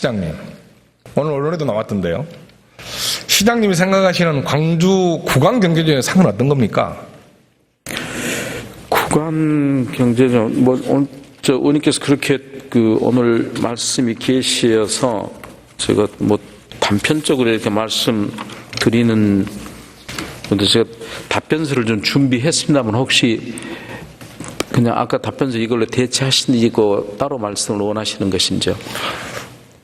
시장님. 오늘 언론에도 나왔던데요. 시장님이 생각하시는 광주 구간경제전의 상은 어떤 겁니까? 구간경제전, 의원님께서 그렇게 오늘 말씀이 계시어서 제가 단편적으로 이렇게 말씀드리는 근데 제가 답변서를 좀 준비했습니다만 혹시 그냥 아까 답변서 이걸로 대체하시고 따로 말씀을 원하시는 것인지요?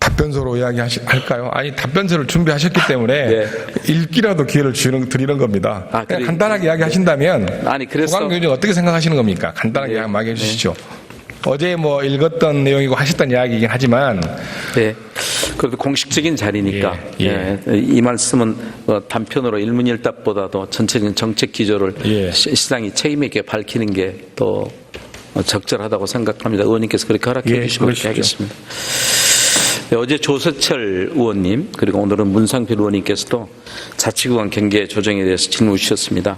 답변서로 이야기할까요? 아니, 답변서를 준비하셨기 때문에 네. 읽기라도 기회를 드리는 겁니다. 그냥 간단하게 이야기하신다면 구간경제전 어떻게 생각하시는 겁니까? 간단하게 이야기해 주시죠. 어제 읽었던 내용이고 하셨던 이야기이긴 하지만 네. 그래도 공식적인 자리니까 이 말씀은 단편으로 일문일답보다도 전체적인 정책 기조를 시장이 책임 있게 밝히는 게 더 적절하다고 생각합니다. 의원님께서 그렇게 허락해 주시면 그렇게 하겠습니다. 네, 어제 조서철 의원님 그리고 오늘은 문상필 의원님께서도 자치구간 경계 조정에 대해서 질문 주셨습니다.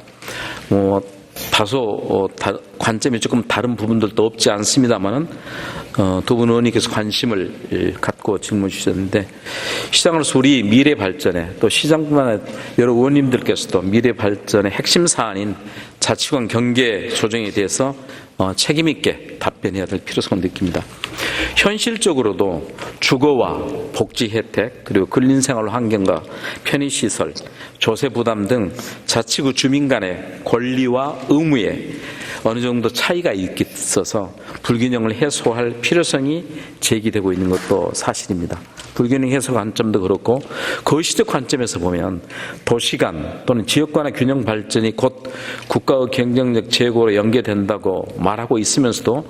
다소 관점이 조금 다른 부분들도 없지 않습니다만은 두 분 의원님께서 관심을 갖고 질문 주셨는데 시장으로서 우리 미래 발전에 또 시장뿐만 아니라 여러 의원님들께서도 미래 발전의 핵심 사안인 자치구간 경계 조정에 대해서 책임 있게 답변해야 될 필요성을 느낍니다. 현실적으로도 주거와 복지 혜택 그리고 근린생활 환경과 편의시설, 조세 부담 등 자치구 주민 간의 권리와 의무에 어느 정도 차이가 있어서 불균형을 해소할 필요성이 제기되고 있는 것도 사실입니다. 불균형 해소 관점도 그렇고 거시적 관점에서 보면 도시 간 또는 지역 간의 균형 발전이 곧 국가의 경쟁력 제고로 연계된다고 말하고 있으면서도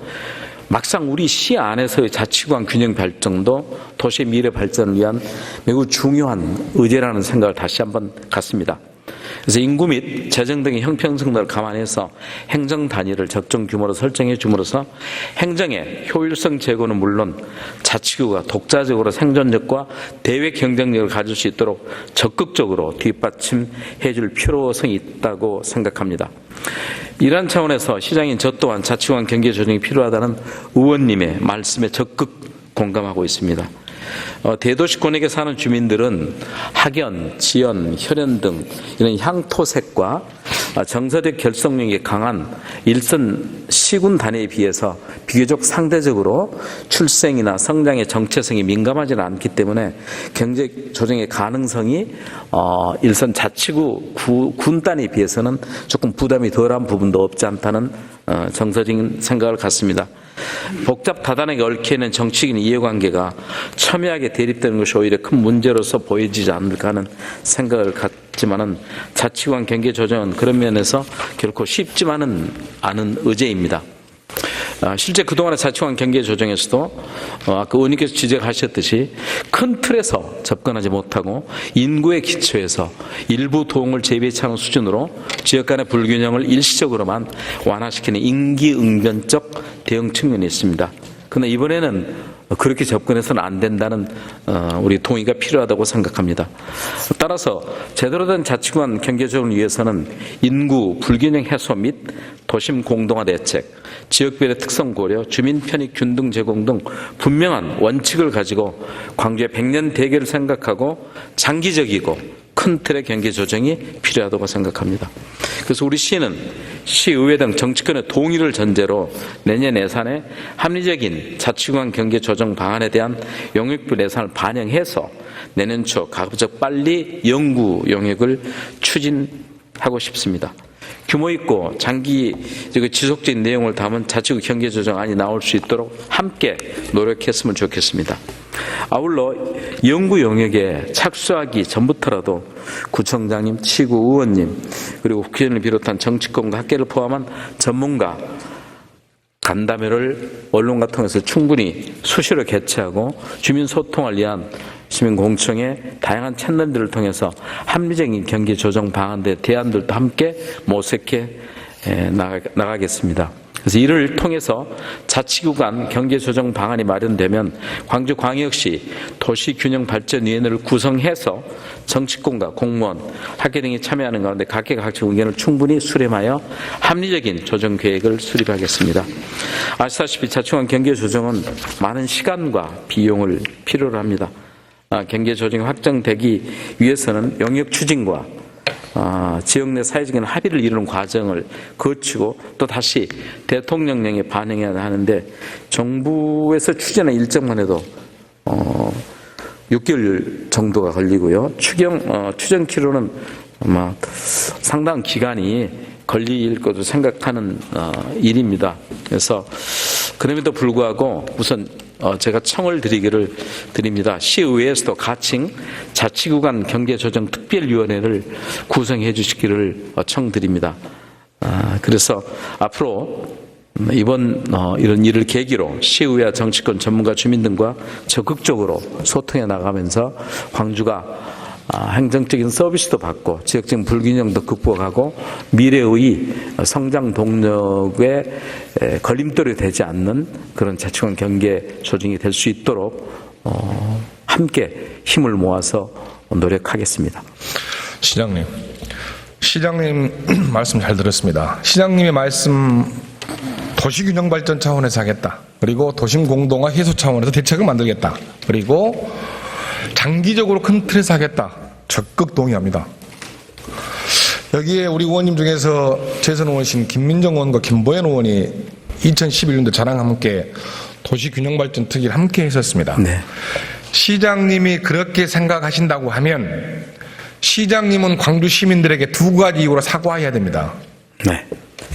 막상 우리 시 안에서의 자치구간 균형 발전도 도시의 미래 발전을 위한 매우 중요한 의제라는 생각을 다시 한번 갖습니다. 그래서 인구 및 재정 등의 형평성 등을 감안해서 행정 단위를 적정 규모로 설정해 줌으로써 행정의 효율성 제고는 물론 자치구가 독자적으로 생존력과 대외 경쟁력을 가질 수 있도록 적극적으로 뒷받침해 줄 필요성이 있다고 생각합니다. 이러한 차원에서 시장인 저 또한 자치구간 경계 조정이 필요하다는 의원님의 말씀에 적극 공감하고 있습니다. 대도시권역에 사는 주민들은 학연, 지연, 혈연 등 이런 향토색과 정서적 결속력이 강한 일선 시군 단위에 비해서 비교적 상대적으로 출생이나 성장의 정체성이 민감하지는 않기 때문에 경제 조정의 가능성이 일선 자치구 군 단위에 비해서는 조금 부담이 덜한 부분도 없지 않다는 정서적인 생각을 갖습니다. 복잡 다단하게 얽혀있는 정치적인 이해관계가 첨예하게 대립되는 것이 오히려 큰 문제로서 보여지지 않을까 하는 생각을 갖지만은 자치구간 경계 조정은 그런 면에서 결코 쉽지만은 않은 의제입니다. 실제 그동안의 자치구간 경계 조정에서도 아까 의원님께서 지적하셨듯이 큰 틀에서 접근하지 못하고 인구의 기초에서 일부 도움을 재배치하는 수준으로 지역 간의 불균형을 일시적으로만 완화시키는 임기응변적 대응 측면이 있습니다. 그러나 이번에는 그렇게 접근해서는 안 된다는 우리 동의가 필요하다고 생각합니다. 따라서 제대로 된 자치구간 경계 조정을 위해서는 인구 불균형 해소 및 도심 공동화 대책, 지역별의 특성 고려, 주민 편익 균등 제공 등 분명한 원칙을 가지고 광주의 100년 대계를 생각하고 장기적이고 큰 틀의 경계 조정이 필요하다고 생각합니다. 그래서 우리 시는 시의회 등 정치권의 동의를 전제로 내년 예산에 합리적인 자치구간 경계 조정 방안에 대한 용역별 예산을 반영해서 내년 초 가급적 빨리 연구 용역을 추진하고 싶습니다. 규모 있고 장기적인 지속적인 내용을 담은 자치구 경계 조정안이 나올 수 있도록 함께 노력했으면 좋겠습니다. 아울러 연구 영역에 착수하기 전부터라도 구청장님, 치구 의원님 그리고 국회의원을 비롯한 정치권과 학계를 포함한 전문가 간담회를 언론과 통해서 충분히 수시로 개최하고 주민 소통을 위한 시민공청의 다양한 채널들을 통해서 합리적인 경계 조정 방안의 대안들도 함께 모색해 나가겠습니다. 그래서 이를 통해서 자치구간 경제조정 방안이 마련되면 광주광역시 도시균형발전위원회를 구성해서 정치권과 공무원, 학계 등이 참여하는 가운데 각계각층 의견을 충분히 수렴하여 합리적인 조정 계획을 수립하겠습니다. 아시다시피 자치구간 경제조정은 많은 시간과 비용을 필요로 합니다. 경제조정이 확정되기 위해서는 영역 추진과 지역 내 사회적인 합의를 이루는 과정을 거치고 또 다시 대통령령에 반영해야 하는데 정부에서 추진한 일정만 해도 6개월 정도가 걸리고요. 추정 키로는 아마 상당한 기간이 걸릴 것으로 생각하는 일입니다. 그래서 그럼에도 불구하고 우선 제가 청을 드립니다. 시의회에서도 가칭 자치구간 경제조정특별위원회를 구성해 주시기를 청드립니다. 그래서 앞으로 이번 이런 일을 계기로 시의회와 정치권 전문가 주민 등과 적극적으로 소통해 나가면서 광주가 행정적인 서비스도 받고 지역적인 불균형도 극복하고 미래의 성장 동력에 걸림돌이 되지 않는 그런 자치구간 경계 조정이 될 수 있도록 함께 힘을 모아서 노력하겠습니다. 시장님 말씀 잘 들었습니다. 시장님의 말씀 도시균형 발전 차원에서 하겠다. 그리고 도심 공동화 해소 차원에서 대책을 만들겠다. 그리고 장기적으로 큰 틀에서 하겠다. 적극 동의합니다. 여기에 우리 의원님 중에서 재선 의원이신 김민정 의원과 김보현 의원이 2011년도 저랑 함께 도시균형발전 특위를 함께 했었습니다. 네. 시장님이 그렇게 생각하신다고 하면 시장님은 광주 시민들에게 두 가지 이유로 사과해야 됩니다. 네.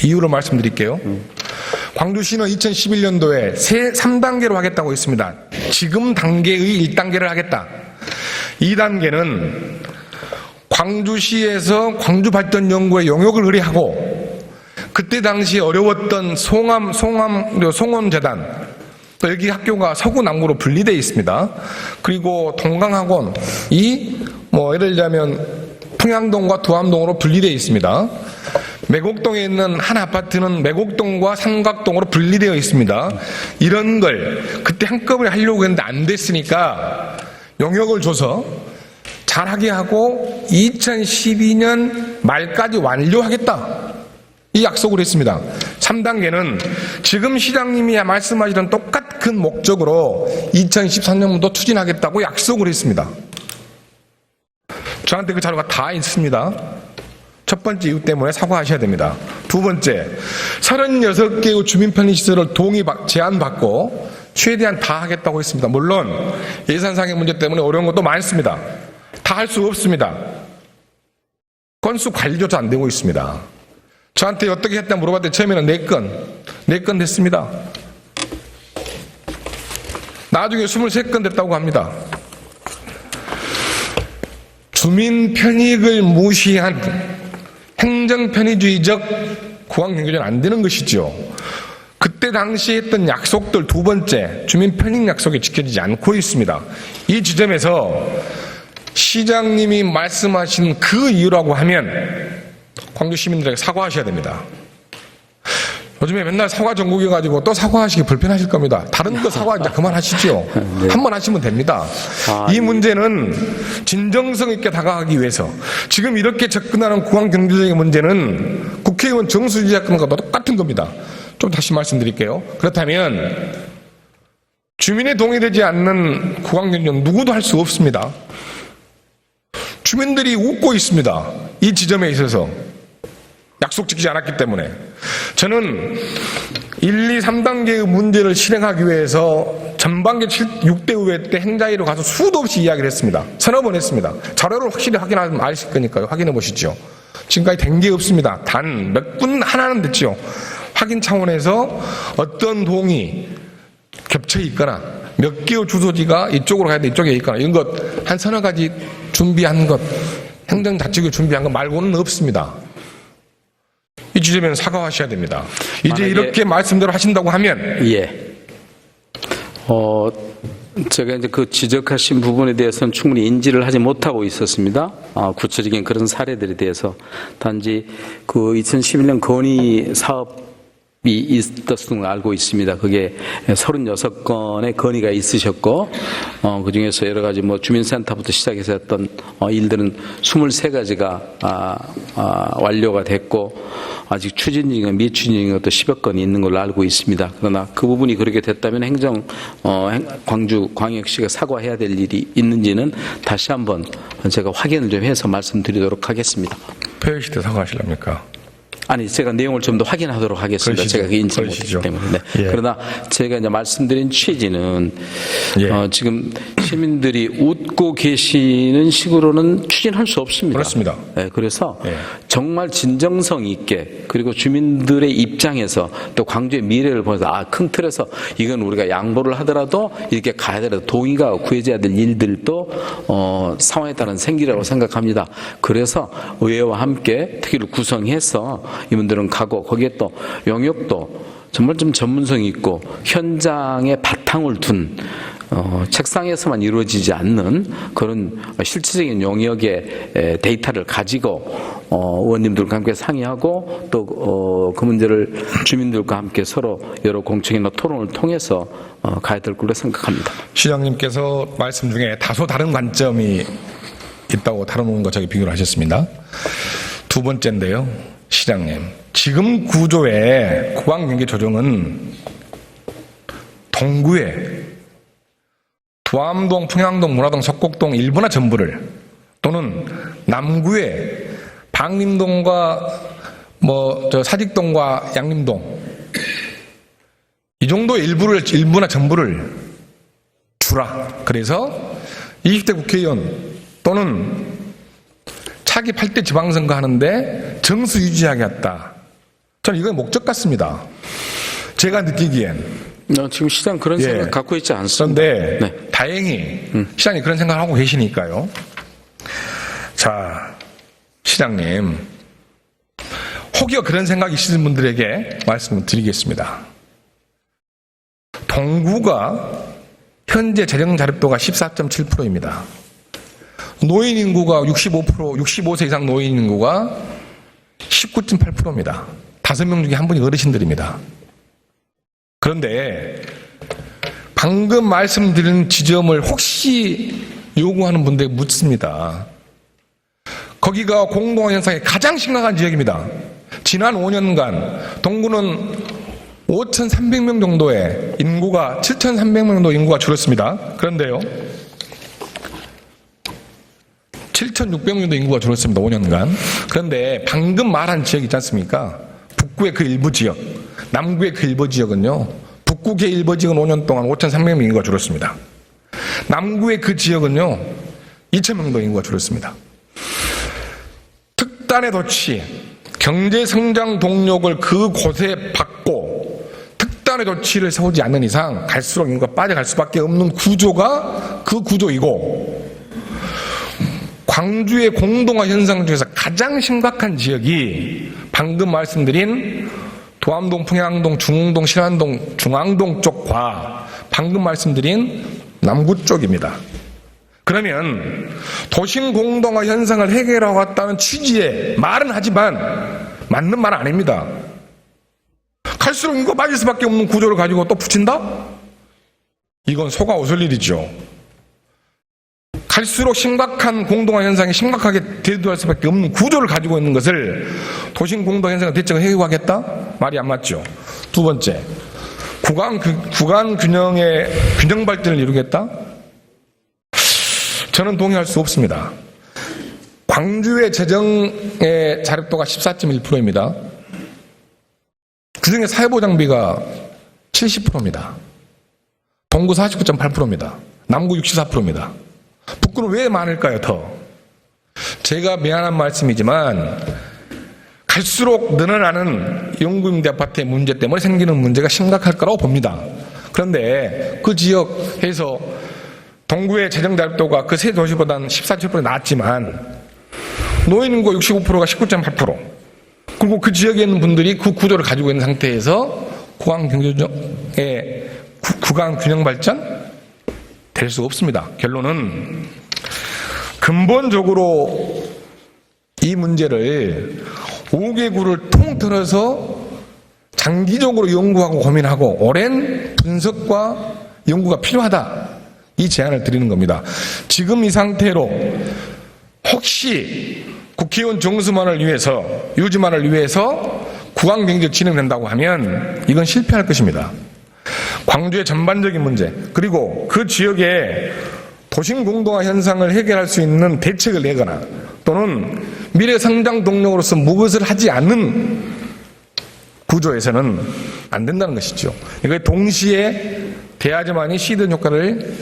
이유로 말씀드릴게요. 광주시는 2011년도에 3단계로 하겠다고 했습니다. 지금 단계의 1단계를 하겠다. 2단계는 광주시에서 광주발전연구에 용역을 의뢰하고 그때 당시 어려웠던 송원재단 또 여기 학교가 서구 남구로 분리되어 있습니다. 그리고 동강학원이 예를 들자면 평양동과 두암동으로 분리되어 있습니다. 매곡동에 있는 한 아파트는 매곡동과 삼각동으로 분리되어 있습니다. 이런 걸 그때 한꺼번에 하려고 했는데 안 됐으니까 용역을 줘서 잘하게 하고 2012년 말까지 완료하겠다. 이 약속을 했습니다. 3단계는 지금 시장님이 말씀하시는 똑같은 목적으로 2013년부터 추진하겠다고 약속을 했습니다. 저한테 그 자료가 다 있습니다. 첫 번째 이유 때문에 사과하셔야 됩니다. 두 번째, 36개의 주민 편의시설을 제안받고 최대한 다 하겠다고 했습니다. 물론 예산상의 문제 때문에 어려운 것도 많습니다. 다 할 수 없습니다. 건수 관리조차 안 되고 있습니다. 저한테 어떻게 했다 물어봤더니 처음에는 4건 됐습니다. 나중에 23건 됐다고 합니다. 주민 편익을 무시한 행정편의주의적 구강경제는 안 되는 것이죠. 그때 당시 했던 약속들 두 번째, 주민 편익 약속이 지켜지지 않고 있습니다. 이 지점에서 시장님이 말씀하신 그 이유라고 하면 광주 시민들에게 사과하셔야 됩니다. 요즘에 맨날 사과 전국이가지고 또 사과하시기 불편하실 겁니다. 다른 거 사과 이제 그만하시죠. 네. 한 번 하시면 됩니다. 이 문제는 진정성 있게 다가가기 위해서 지금 이렇게 접근하는 구강경제적인 문제는 국회의원 정수지작금과 똑같은 겁니다. 좀 다시 말씀드릴게요. 그렇다면 주민의 동의되지 않는 구강경제는 누구도 할 수 없습니다. 주민들이 웃고 있습니다. 이 지점에 있어서. 약속 지키지 않았기 때문에. 저는 1, 2, 3단계의 문제를 실행하기 위해서 전반기 6대 의회 때 행자위로 가서 수도 없이 이야기를 했습니다. 서너 번 했습니다. 자료를 확실히 확인하면 아실 거니까요. 확인해 보시죠. 지금까지 된 게 없습니다. 단 몇 분 하나는 됐죠. 확인 차원에서 어떤 동이 겹쳐 있거나 몇 개의 주소지가 이쪽으로 가야 돼 이쪽에 있거나 이런 것 한 서너 가지 준비한 것 행정자치구 준비한 것 말고는 없습니다. 이 지점에는 사과하셔야 됩니다. 이제 이렇게 말씀대로 하신다고 하면 예. 제가 이제 그 지적하신 부분에 대해서는 충분히 인지를 하지 못하고 있었습니다. 구체적인 그런 사례들에 대해서 단지 그 2011년 건의 사업이 있었던 걸 알고 있습니다. 그게 36건의 건의가 있으셨고, 그 중에서 여러 가지 뭐 주민센터부터 시작해서 했던 일들은 23가지가 완료가 됐고, 아직 추진 중인 미추진 것도 10여 건이 있는 걸로 알고 있습니다. 그러나 그 부분이 그렇게 됐다면 광주 광역시가 사과해야 될 일이 있는지는 다시 한번 제가 확인을 좀 해서 말씀드리도록 하겠습니다. 폐회식 때 사과하시렵니까? 아니, 제가 내용을 좀 더 확인하도록 하겠습니다. 그러시죠. 제가 그 인지 그러시죠. 못했기 때문에. 네. 예. 그러나 제가 이제 말씀드린 취지는 예. 지금 시민들이 웃고 계시는 식으로는 추진할 수 없습니다. 그렇습니다. 네, 그래서 예. 정말 진정성 있게 그리고 주민들의 입장에서 또 광주의 미래를 보면서 큰 틀에서 이건 우리가 양보를 하더라도 이렇게 가야 되더라도 동의가 구해져야 될 일들도 상황에 따른 생기라고 생각합니다. 그래서 의회와 함께 특위를 구성해서 이분들은 가고 거기에 또 영역도 정말 좀 전문성이 있고 현장에 바탕을 둔 책상에서만 이루어지지 않는 그런 실질적인 영역의 데이터를 가지고 의원님들과 함께 상의하고 또 그 문제를 주민들과 함께 서로 여러 공청회나 토론을 통해서 가야 될 걸로 생각합니다. 시장님께서 말씀 중에 다소 다른 관점이 있다고 다뤄놓은 거 저기 비교를 하셨습니다. 두 번째인데요. 시장님, 지금 구조의 구강경계 조정은 동구에 두암동, 평양동, 문화동, 석곡동 일부나 전부를 또는 남구에 방림동과 사직동과 양림동 이 정도 일부나 전부를 주라. 그래서 20대 국회의원 또는 차기 8대 지방선거 하는데 정수 유지하게 했다. 저는 이건 목적 같습니다. 제가 느끼기엔. 지금 시장 그런 생각 갖고 있지 않습니다. 그런데 네. 다행히 시장이 그런 생각을 하고 계시니까요. 자, 시장님. 혹여 그런 생각이 있으신 분들에게 말씀을 드리겠습니다. 동구가 현재 재정 자립도가 14.7%입니다. 노인 인구가 65세 이상 노인 인구가 19.8%입니다. 5명 중에 한 분이 어르신들입니다. 그런데 방금 말씀드린 지점을 혹시 요구하는 분들에게 묻습니다. 거기가 공동화 현상의 가장 심각한 지역입니다. 지난 5년간 동구는 5,300명 정도의 인구가 7,300명 정도 인구가 줄었습니다. 그런데요. 7,600명 정도 인구가 줄었습니다. 5년간. 그런데 방금 말한 지역 있지 않습니까? 북구의 그 일부 지역, 남구의 그 일부 지역은요. 북구의 일부 지역은 5년 동안 5,300명 인구가 줄었습니다. 남구의 그 지역은요. 2,000명 정도 인구가 줄었습니다. 특단의 조치, 경제성장 동력을 그곳에 받고 특단의 조치를 세우지 않는 이상 갈수록 인구가 빠져갈 수밖에 없는 구조가 그 구조이고 광주의 공동화 현상 중에서 가장 심각한 지역이 방금 말씀드린 도암동, 평양동, 중흥동, 신안동, 중앙동 쪽과 방금 말씀드린 남구 쪽입니다. 그러면 도심 공동화 현상을 해결하고 왔다는 취지의 말은 하지만 맞는 말은 아닙니다. 갈수록 인구가 빠질 수밖에 없는 구조를 가지고 또 붙인다? 이건 속아 웃을 일이죠. 갈수록 심각한 공동화 현상이 심각하게 대두할 수밖에 없는 구조를 가지고 있는 것을 도심 공동화 현상을 대책을 해결하겠다? 말이 안 맞죠. 두 번째, 구간 균형의 균형 발전을 이루겠다? 저는 동의할 수 없습니다. 광주의 재정의 자립도가 14.1%입니다. 그중에 사회보호 장비가 70%입니다. 동구 49.8%입니다. 남구 64%입니다. 북구는 왜 많을까요, 더? 제가 미안한 말씀이지만 갈수록 늘어나는 연구임대 아파트의 문제 때문에 생기는 문제가 심각할 거라고 봅니다. 그런데 그 지역에서 동구의 재정 자립도가 그 세 도시보다는 14.7% 낮지만 노인 인구 65%가 19.8%. 그리고 그 지역에 있는 분들이 그 구조를 가지고 있는 상태에서 구강 균형 발전 될 수가 없습니다. 결론은 근본적으로 이 문제를 5개구를 통틀어서 장기적으로 연구하고 고민하고 오랜 분석과 연구가 필요하다. 이 제안을 드리는 겁니다. 지금 이 상태로 혹시 국회의원 정수만을 위해서, 유지만을 위해서 구강경제 진행된다고 하면 이건 실패할 것입니다. 광주의 전반적인 문제, 그리고 그 지역의 도심 공동화 현상을 해결할 수 있는 대책을 내거나 또는 미래 성장 동력으로서 무엇을 하지 않는 구조에서는 안 된다는 것이죠. 이거 동시에 돼야지만이 시드 효과를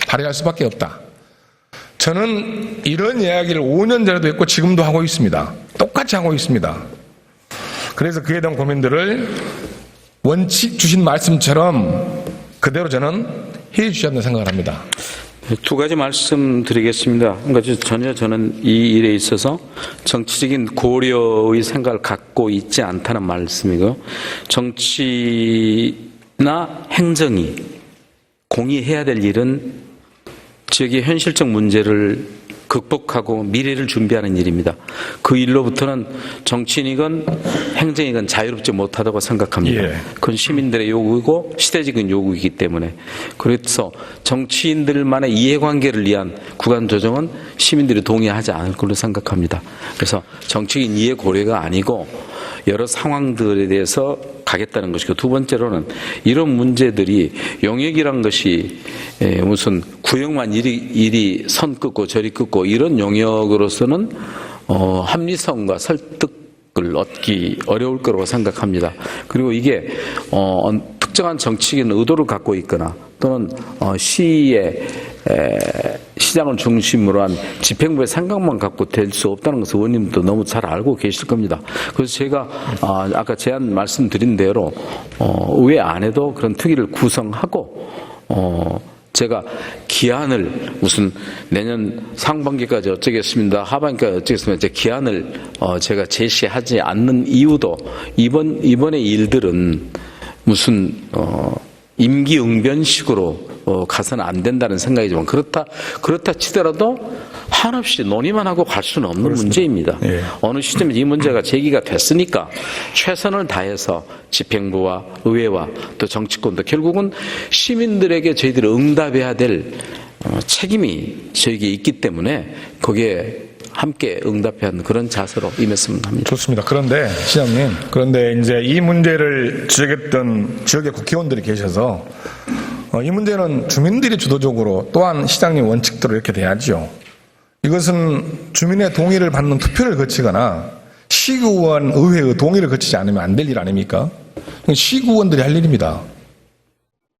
발휘할 수밖에 없다. 저는 이런 이야기를 5년 전에도 했고 지금도 하고 있습니다. 똑같이 하고 있습니다. 그래서 그에 대한 고민들을 원칙 주신 말씀처럼 그대로 저는 해 주셨다는 생각을 합니다. 두 가지 말씀드리겠습니다. 그러니까 전혀 저는 이 일에 있어서 정치적인 고려의 생각을 갖고 있지 않다는 말씀이고요. 정치나 행정이 공의해야 될 일은 지역의 현실적 문제를 극복하고 미래를 준비하는 일입니다. 그 일로부터는 정치인이건 행정이건 자유롭지 못하다고 생각합니다. 예. 그건 시민들의 요구이고 시대적인 요구이기 때문에, 그래서 정치인들만의 이해관계를 위한 구간 조정은 시민들이 동의하지 않을 걸로 생각합니다. 그래서 정치인 이해 고려가 아니고 여러 상황들에 대해서 가겠다는 것이고, 두 번째로는 이런 문제들이 용역이란 것이 무슨 구역만 이리 선 긋고 저리 긋고 이런 용역으로서는 합리성과 설득을 얻기 어려울 거라고 생각합니다. 그리고 이게 특정한 정치적인 의도를 갖고 있거나 또는 시장을 중심으로 한 집행부의 생각만 갖고 될 수 없다는 것을 의원님도 너무 잘 알고 계실 겁니다. 그래서 제가 아까 제안 말씀드린 대로 의회 안에도 그런 특위를 구성하고 제가 기한을 무슨 내년 상반기까지 어쩌겠습니다, 하반기까지 어쩌겠습니다, 제 기한을 제가 제시하지 않는 이유도 이번의 일들은 무슨 임기응변식으로 가서는 안 된다는 생각이지만 그렇다 치더라도 한없이 논의만 하고 갈 수는 없는 그렇습니다. 문제입니다. 예. 어느 시점에 이 문제가 제기가 됐으니까 최선을 다해서 집행부와 의회와 또 정치권도 결국은 시민들에게 저희들이 응답해야 될 책임이 저에게 있기 때문에 거기에 함께 응답해야 하는 그런 자세로 임했으면 합니다. 좋습니다. 그런데 시장님, 그런데 이제 이 문제를 지적했던 지역의 국회의원들이 계셔서 이 문제는 주민들이 주도적으로 또한 시장님 원칙대로 이렇게 돼야죠. 이것은 주민의 동의를 받는 투표를 거치거나 시의원 의회의 동의를 거치지 않으면 안 될 일 아닙니까? 시의원들이 할 일입니다.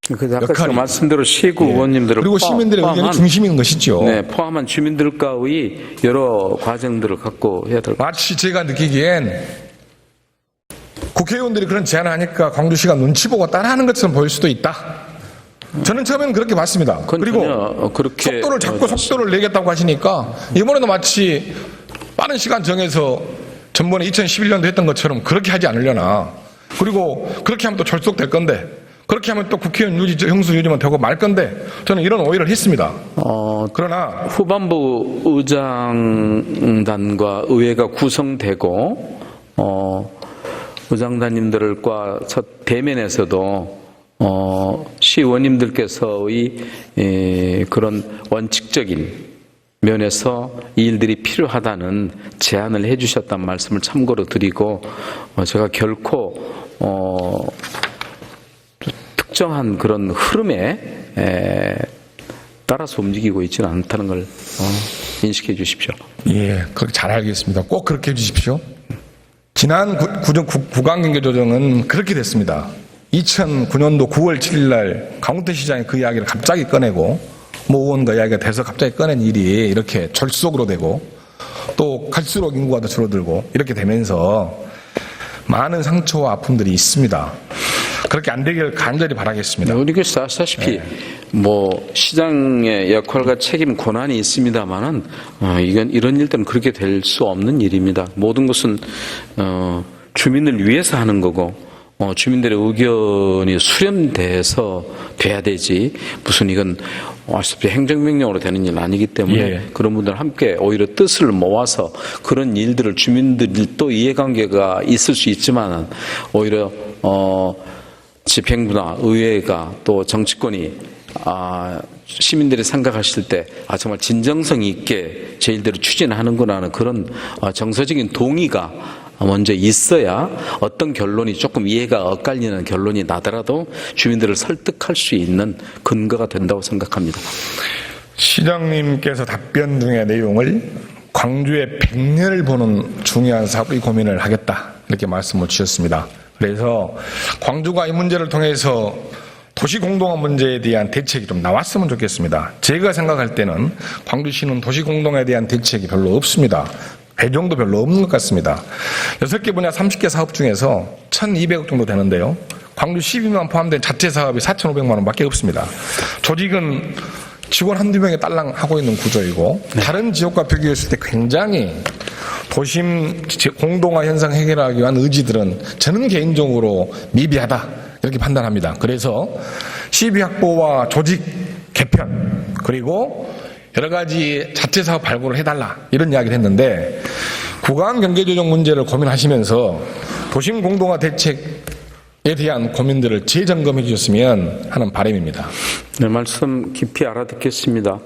아까 제가 말씀대로 시구 의원님들을 그리고 시민들의 의견이 중심인 것이죠. 네, 포함한 주민들과의 여러 과정들을 갖고 해야 될 것 같습니다. 마치 제가 느끼기엔 국회의원들이 그런 제안을 하니까 광주시가 눈치 보고 따라하는 것처럼 보일 수도 있다. 저는 처음에는 그렇게 봤습니다. 그리고 그렇게 속도를 자꾸 속도를 내겠다고 하시니까 이번에도 마치 빠른 시간 정해서 전번에 2011년도 했던 것처럼 그렇게 하지 않으려나. 그리고 그렇게 하면 또 절속될 건데 그렇게 하면 또 국회의원 형수 유지만 되고 말 건데 저는 이런 오해를 했습니다. 그러나 후반부 의장단과 의회가 구성되고 의장단님들과 첫 대면에서도 시의원님들께서의 그런 원칙적인 면에서 이 일들이 필요하다는 제안을 해주셨단 말씀을 참고로 드리고 제가 결코 특정한 그런 흐름에 따라서 움직이고 있지는 않다는 걸 인식해 주십시오. 예, 그렇게 잘 알겠습니다. 꼭 그렇게 해주십시오. 지난 구강경제조정은 그렇게 됐습니다. 2009년도 9월 7일 날 강원도시장이 그 이야기를 갑자기 꺼내고 의원과 이야기가 돼서 갑자기 꺼낸 일이 이렇게 절속으로 되고 또 갈수록 인구가 더 줄어들고 이렇게 되면서 많은 상처와 아픔들이 있습니다. 그렇게 안 되길 간절히 바라겠습니다. 우리께서 아시다시피 시장의 역할과 책임 권한이 있습니다만은 이건 이런 일들은 그렇게 될 수 없는 일입니다. 모든 것은 주민을 위해서 하는 거고 주민들의 의견이 수렴돼서 돼야 되지 무슨 이건 아시다시피 행정명령으로 되는 일은 아니기 때문에 그런 분들 함께 오히려 뜻을 모아서 그런 일들을 주민들도 이해관계가 있을 수 있지만 오히려 집행부나 의회가 또 정치권이 시민들이 생각하실 때 정말 진정성 있게 제 일대로 추진하는구나 하는 그런 정서적인 동의가 먼저 있어야 어떤 결론이 조금 이해가 엇갈리는 결론이 나더라도 주민들을 설득할 수 있는 근거가 된다고 생각합니다. 시장님께서 답변 중의 내용을 광주의 100년을 보는 중요한 사업의 고민을 하겠다 이렇게 말씀을 주셨습니다. 그래서 광주가 이 문제를 통해서 도시공동화 문제에 대한 대책이 좀 나왔으면 좋겠습니다. 제가 생각할 때는 광주시는 도시공동화에 대한 대책이 별로 없습니다. 배정도 별로 없는 것 같습니다. 6개 분야 30개 사업 중에서 1,200억 정도 되는데요. 광주 시비만 포함된 자체 사업이 4,500만 원밖에 없습니다. 조직은 직원 한두 명에 딸랑 하고 있는 구조이고 다른 지역과 비교했을 때 굉장히 도심 공동화 현상 해결하기 위한 의지들은 저는 개인적으로 미비하다 이렇게 판단합니다. 그래서 시비 확보와 조직 개편 그리고 여러 가지 자체 사업 발굴을 해달라 이런 이야기를 했는데 구간 경제조정 문제를 고민하시면서 도심 공동화 대책에 대한 고민들을 재점검해 주셨으면 하는 바람입니다. 네, 말씀 깊이 알아듣겠습니다.